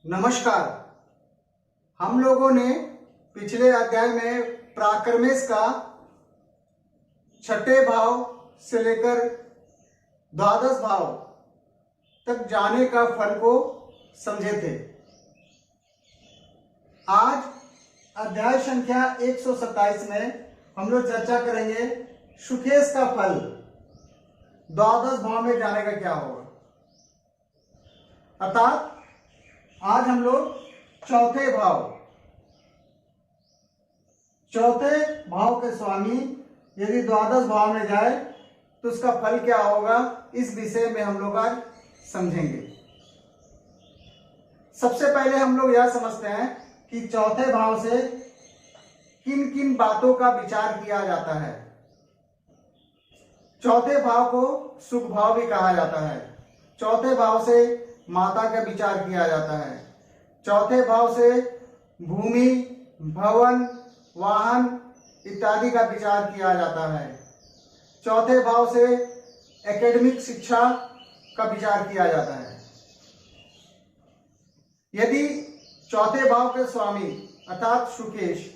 नमस्कार। हम लोगों ने पिछले अध्याय में प्राक्रमेश का छठे भाव से लेकर द्वादश भाव तक जाने का फल को समझे थे। आज अध्याय संख्या 127 में हम लोग चर्चा करेंगे सुकेश का फल द्वादश भाव में जाने का क्या होगा। अर्थात आज हम लोग चौथे भाव के स्वामी यदि द्वादश भाव में जाए तो उसका फल क्या होगा, इस विषय में हम लोग आज समझेंगे। सबसे पहले हम लोग यह समझते हैं कि चौथे भाव से किन किन बातों का विचार किया जाता है। चौथे भाव को सुख भाव भी कहा जाता है। चौथे भाव से माता का विचार किया जाता है। चौथे भाव से भूमि, भवन, वाहन इत्यादि का विचार किया जाता है। चौथे भाव से एकेडमिक शिक्षा का विचार किया जाता है। यदि चौथे भाव के स्वामी अर्थात सुकेश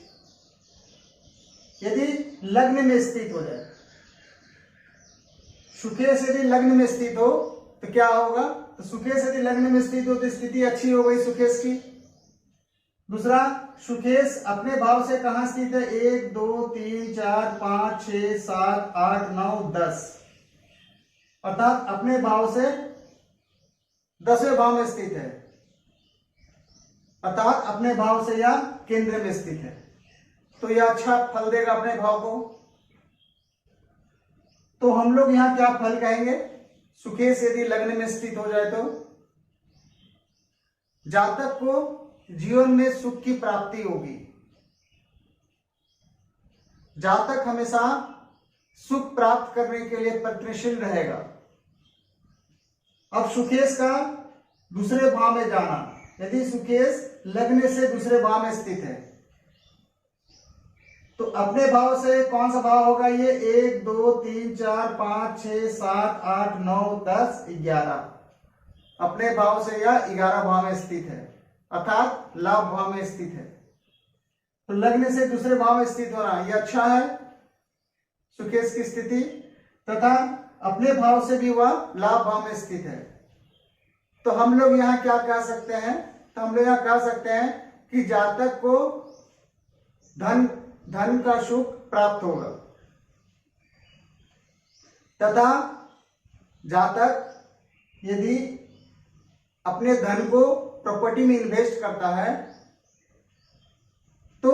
यदि लग्न में स्थित हो जाए, सुकेश यदि लग्न में स्थित हो तो क्या होगा, तो सुकेश यदि लग्न में स्थित हो तो स्थिति अच्छी हो गई सुकेश की। दूसरा, सुकेश अपने भाव से कहां स्थित है, 1 2 3 4 5 6 7 8 9 10 अर्थात अपने भाव से 10वें भाव में स्थित है। अर्थात अपने भाव से या केंद्र में स्थित है, तो यह अच्छा फल देगा अपने भाव को। तो हम लोग यहां क्या फल कहेंगे, सुकेश यदि लग्न में स्थित हो जाए तो जातक को जीवन में सुख की प्राप्ति होगी। जातक हमेशा सुख प्राप्त करने के लिए प्रयत्नशील रहेगा। अब सुकेश का दूसरे भाव में जाना, यदि सुकेश लग्न से दूसरे भाव में स्थित है तो अपने भाव से कौन सा भाव होगा, ये 1 2 3 4 5 6 7 8 9 10 11 अपने भाव से या 11 भाव में स्थित है, अर्थात लाभ भाव में स्थित है। तो लग्न से दूसरे भाव में स्थित होना यह अच्छा है सुकेश की स्थिति, तथा अपने भाव से भी वह लाभ भाव में स्थित है। तो हम लोग यहां क्या कह सकते हैं, तो हम लोग यहां कह सकते हैं कि जातक को धन का सुख प्राप्त होगा, तथा जातक यदि अपने धन को प्रॉपर्टी में इन्वेस्ट करता है तो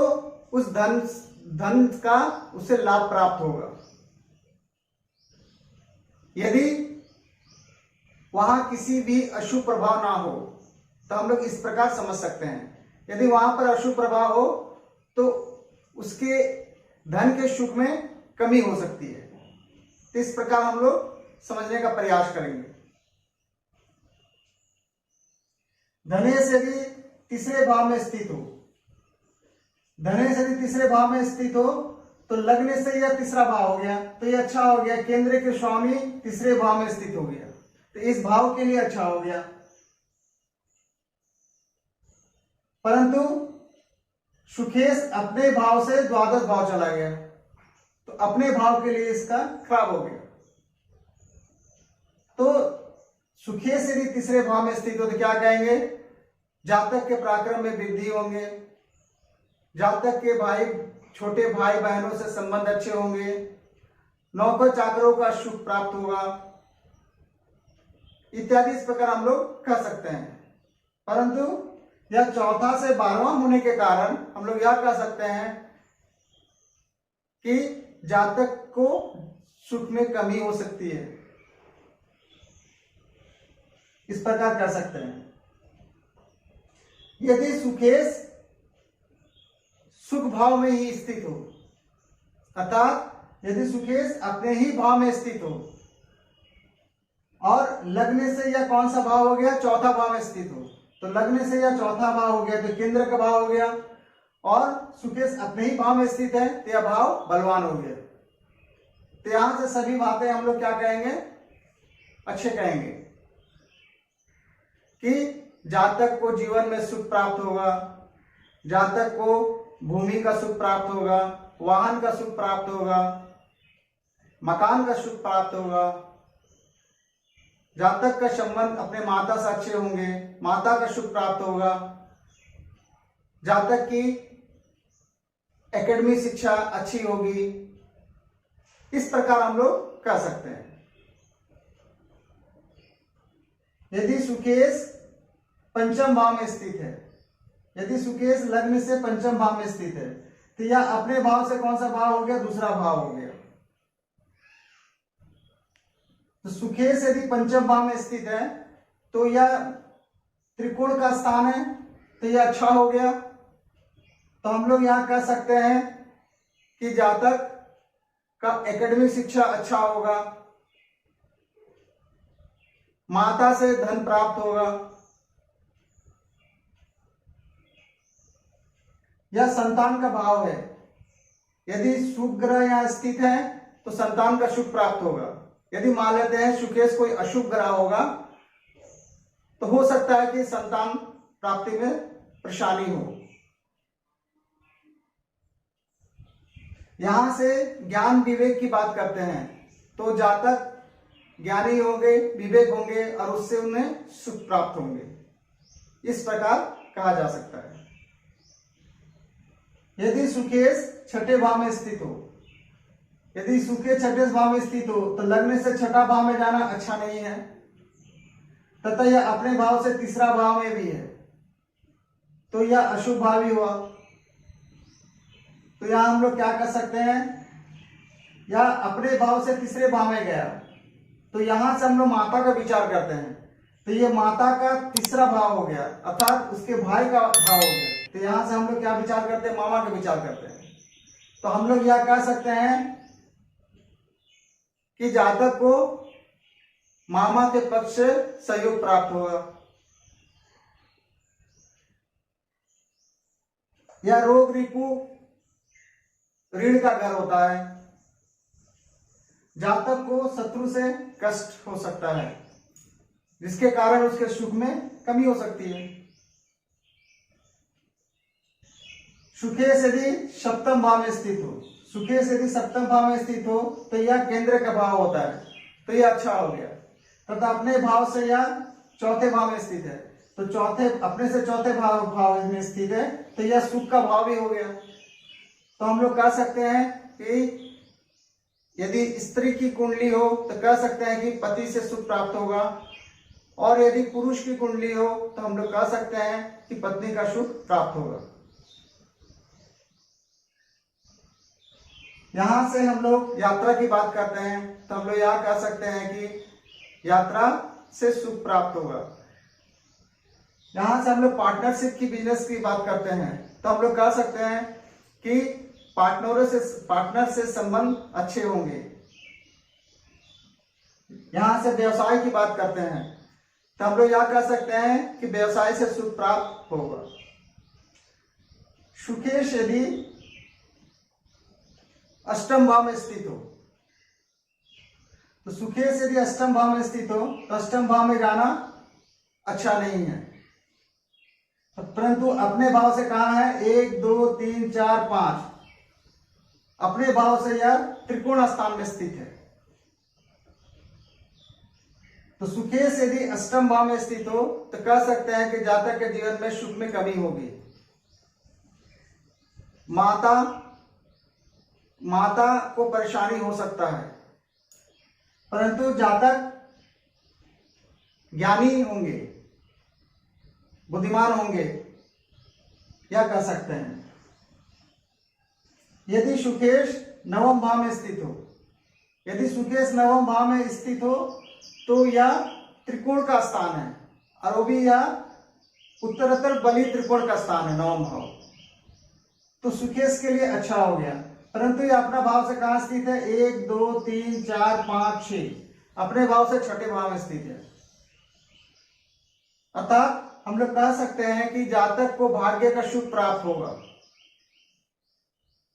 उस धन का उसे लाभ प्राप्त होगा। यदि वहां किसी भी अशुभ प्रभाव ना हो तो हम लोग इस प्रकार समझ सकते हैं, यदि वहां पर अशुभ प्रभाव हो तो उसके धन के सुख में कमी हो सकती है। तो इस प्रकार हम लोग समझने का प्रयास करेंगे। धनेश यदि तीसरे भाव में स्थित हो, धनेश यदि तीसरे भाव में स्थित हो तो लग्न से यह तीसरा भाव हो गया, तो यह अच्छा हो गया। केंद्र के स्वामी तीसरे भाव में स्थित हो गया, तो इस भाव के लिए अच्छा हो गया। परंतु सुकेश अपने भाव से द्वादश भाव चला गया, तो अपने भाव के लिए इसका खराब हो गया। तो सुकेश यदि तीसरे भाव में स्थित हो तो क्या कहेंगे, जातक के पराक्रम में वृद्धि होंगे, जातक के छोटे भाई बहनों से संबंध अच्छे होंगे, नौकर चाकरों का सुख प्राप्त होगा इत्यादि। इस प्रकार हम लोग कह सकते हैं। परंतु यह चौथा से 12वां होने के कारण हम लोग यह कह सकते हैं कि जातक को सुख में कमी हो सकती है, इस प्रकार कह सकते हैं। यदि सुकेश सुख भाव में ही स्थित हो, अर्थात यदि सुकेश अपने ही भाव में स्थित हो और लग्न से यह कौन सा भाव हो गया, चौथा भाव में स्थित हो, तो लग्न से यह चौथा भाव हो गया तो केंद्र का भाव हो गया, और सुकेश अपने ही भाव में स्थित है तो यह भाव बलवान हो गया। तो यहां से सभी बातें हम लोग क्या कहेंगे, अच्छे कहेंगे कि जातक को जीवन में सुख प्राप्त होगा, जातक को भूमि का सुख प्राप्त होगा, वाहन का सुख प्राप्त होगा, मकान का सुख प्राप्त होगा। जातक का संबंध अपने माता से अच्छे होंगे, माता का सुख प्राप्त होगा। जातक की एकेडमिक शिक्षा अच्छी होगी। इस प्रकार हम लोग कह सकते हैं। यदि सुकेश पंचम भाव में स्थित है, यदि सुकेश लग्न से पंचम भाव में स्थित है, तो यह अपने भाव से कौन सा भाव हो गया? दूसरा भाव हो गया। तो सुकेश यदि पंचम भाव में स्थित है तो यह त्रिकोण का स्थान है, तो यह अच्छा हो गया। तो हम लोग यहां कह सकते हैं कि जातक का एकेडमिक शिक्षा अच्छा होगा, माता से धन प्राप्त होगा। यह संतान का भाव है। यदि शुभ ग्रह यहां स्थित है तो संतान का सुख प्राप्त होगा। यदि मान लेते हैं सुकेश कोई अशुभ ग्रह होगा तो हो सकता है कि संतान प्राप्ति में परेशानी हो। यहां से ज्ञान विवेक की बात करते हैं तो जातक ज्ञानी होंगे, विवेक होंगे और उससे उन्हें सुख प्राप्त होंगे। इस प्रकार कहा जा सकता है। यदि सुकेश छठे भाव में स्थित हो, यदि सुकेश छठे भाव में स्थित हो तो लग्न से छठा भाव में जाना अच्छा नहीं है, तथा यह अपने भाव से तीसरा भाव में भी है, तो यह अशुभ भावी हुआ। तो यहां हम लोग क्या कर सकते हैं? या अपने भाव से तीसरे भाव में गया, तो यहां से हम लोग माता का विचार करते हैं, तो ये माता का तीसरा भाव हो गया, अर्थात उसके भाई का भाव हो गया। तो यहां से हम लोग क्या विचार करते हैं? मामा का विचार करते हैं। तो हम लोग यह कह सकते हैं कि जातक को मामा के पक्ष से सहयोग प्राप्त होगा। या रोग रिपु ऋण का घर होता है, जातक को शत्रु से कष्ट हो सकता है, जिसके कारण उसके सुख में कमी हो सकती है। सुकेश यदि सप्तम भाव में स्थित हो, सुकेश यदि सप्तम भाव में स्थित हो तो यह केंद्र का भाव होता है, तो यह अच्छा हो गया। तथा अपने भाव से यह चौथे भाव में स्थित है, तो चौथे अपने से चौथे भाव में स्थित है, तो यह सुख का भाव भी हो गया। तो हम लोग कह सकते हैं कि यदि स्त्री की कुंडली हो तो कह सकते हैं कि पति से सुख प्राप्त होगा, और यदि पुरुष की कुंडली हो तो हम लोग कह सकते हैं कि पत्नी का सुख प्राप्त होगा। यहां से हम लोग यात्रा की बात करते हैं तो हम लोग यह कह सकते हैं कि यात्रा से सुख प्राप्त होगा। यहां से हम लोग पार्टनरशिप की बिजनेस की बात करते हैं तो हम लोग कह सकते हैं कि पार्टनर से संबंध अच्छे होंगे। यहां से व्यवसाय की बात करते हैं तो हम लोग यह कह सकते हैं कि व्यवसाय से सुख प्राप्त होगा। सुकेश यदि अष्टम भाव में स्थित हो, तो सुकेश यदि अष्टम भाव में स्थित हो तो अष्टम भाव में जाना अच्छा नहीं है, परंतु अपने भाव से कहा है 1 2 3 4 5, अपने भाव से यह त्रिकोण स्थान में स्थित है। तो सुकेश यदि अष्टम भाव में स्थित हो तो कह सकते हैं कि जातक के जीवन में सुख में कमी होगी। माता को परेशानी हो सकता है, परंतु जातक ज्ञानी होंगे, बुद्धिमान होंगे, यह कह सकते हैं। यदि सुकेश नवम भाव में स्थित हो, यदि सुकेश नवम भाव में स्थित हो तो यह त्रिकोण का स्थान है, और वो भी यह उत्तरोत्तर बली त्रिकोण का स्थान है, नवम भाव। तो सुकेश के लिए अच्छा हो गया, परंतु यह अपना भाव से कहां स्थित है? 1 2 3 4 5 6, अपने भाव से छठे भाव में स्थित है। अर्थात हम लोग कह सकते हैं कि जातक को भाग्य का सुख प्राप्त होगा।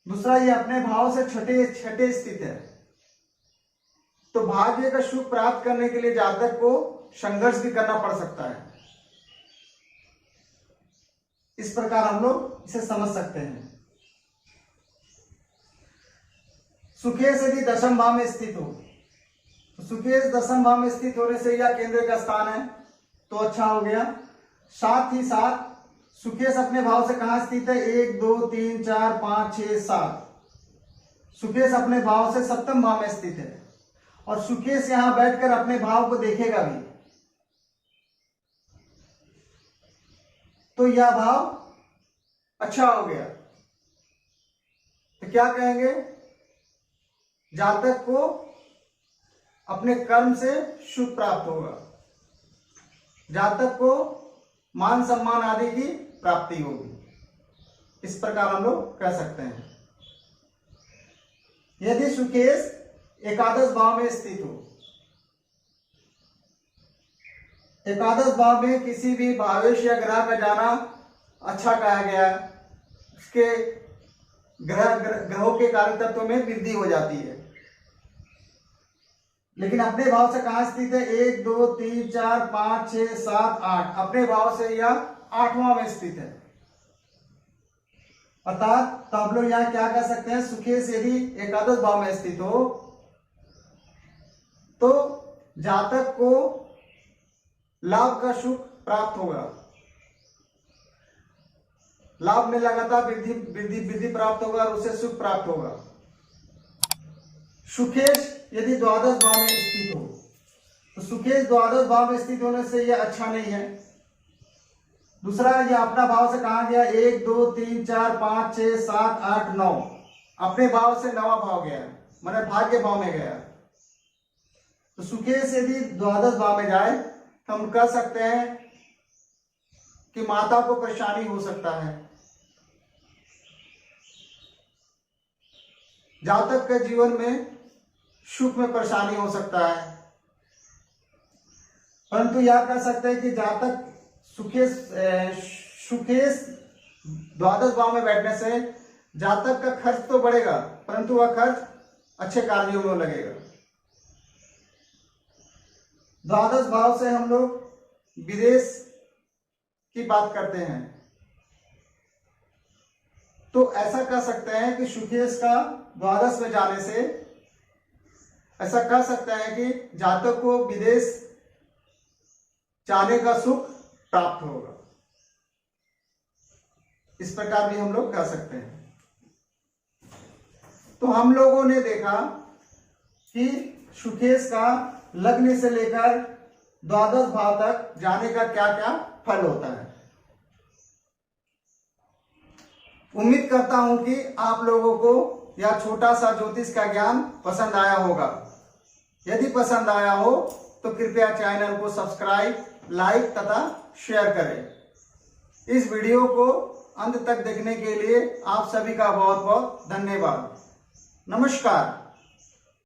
दूसरा, ये अपने भाव से छठे स्थित है, तो भाग्य का सुख प्राप्त करने के लिए जातक को संघर्ष भी करना पड़ सकता है। इस प्रकार हम लोग इसे समझ सकते हैं। सुखेश यदि दशम भाव में स्थित हो, तो सुखेश दशम भाव में स्थित होने से यह केंद्र का स्थान है, तो अच्छा हो गया। साथ ही साथ सुखेश अपने भाव से कहां स्थित है? 1 2 3 4 5 6 7। सुकेश अपने भाव से सप्तम भाव में स्थित है और सुकेश यहां बैठकर अपने भाव को देखेगा भी, तो यह भाव अच्छा हो गया। तो क्या कहेंगे? जातक को अपने कर्म से सुख प्राप्त होगा, जातक को मान सम्मान आदि की प्राप्ति होगी। इस प्रकार हम लोग कह सकते हैं। यदि सुकेश एकादश भाव में स्थित हो, एकादश भाव में किसी भी भावेश या ग्रह का जाना अच्छा कहा गया है, उसके ग्रहों के कार्य तत्व में वृद्धि हो जाती है। लेकिन अपने भाव से कहां स्थित है? 1 2 3 4 5 6 7 8। अपने भाव से यह 8वां में स्थित है। अर्थात तो हम लोग यहां क्या कह सकते हैं? सुकेश यदि एकादश भाव में स्थित हो तो जातक को लाभ का सुख प्राप्त होगा, लाभ में लगातार वृद्धि प्राप्त होगा और उसे सुख प्राप्त होगा। सुकेश यदि द्वादश भाव में स्थित हो, तो सुकेश द्वादश भाव में स्थित होने से यह अच्छा नहीं है। दूसरा, यह अपना भाव से कहा गया? 1 2 3 4 5 6 7 8 9। अपने भाव से 9वां भाव गया, माने भाग्य भाव में गया। तो सुकेश यदि द्वादश भाव में जाए तो हम कह सकते हैं कि माता को परेशानी हो सकता है, जातक के जीवन में सुख में परेशानी हो सकता है। परंतु यह कह सकते हैं कि जातक सुकेश द्वादश भाव में बैठने से जातक का खर्च तो बढ़ेगा, परंतु वह खर्च अच्छे कार्यों में लगेगा। द्वादश भाव से हम लोग विदेश की बात करते हैं, तो ऐसा कह सकते हैं कि सुकेश का द्वादश में जाने से ऐसा कह सकते हैं कि जातक को विदेश जाने का सुख प्राप्त होगा। इस प्रकार भी हम लोग कह सकते हैं। तो हम लोगों ने देखा कि सुकेश का लग्न से लेकर द्वादश भाव तक जाने का क्या क्या फल होता है। उम्मीद करता हूं कि आप लोगों को यह छोटा सा ज्योतिष का ज्ञान पसंद आया होगा। यदि पसंद आया हो तो कृपया चैनल को सब्सक्राइब, लाइक तथा शेयर करें। इस वीडियो को अंत तक देखने के लिए आप सभी का बहुत बहुत धन्यवाद। नमस्कार।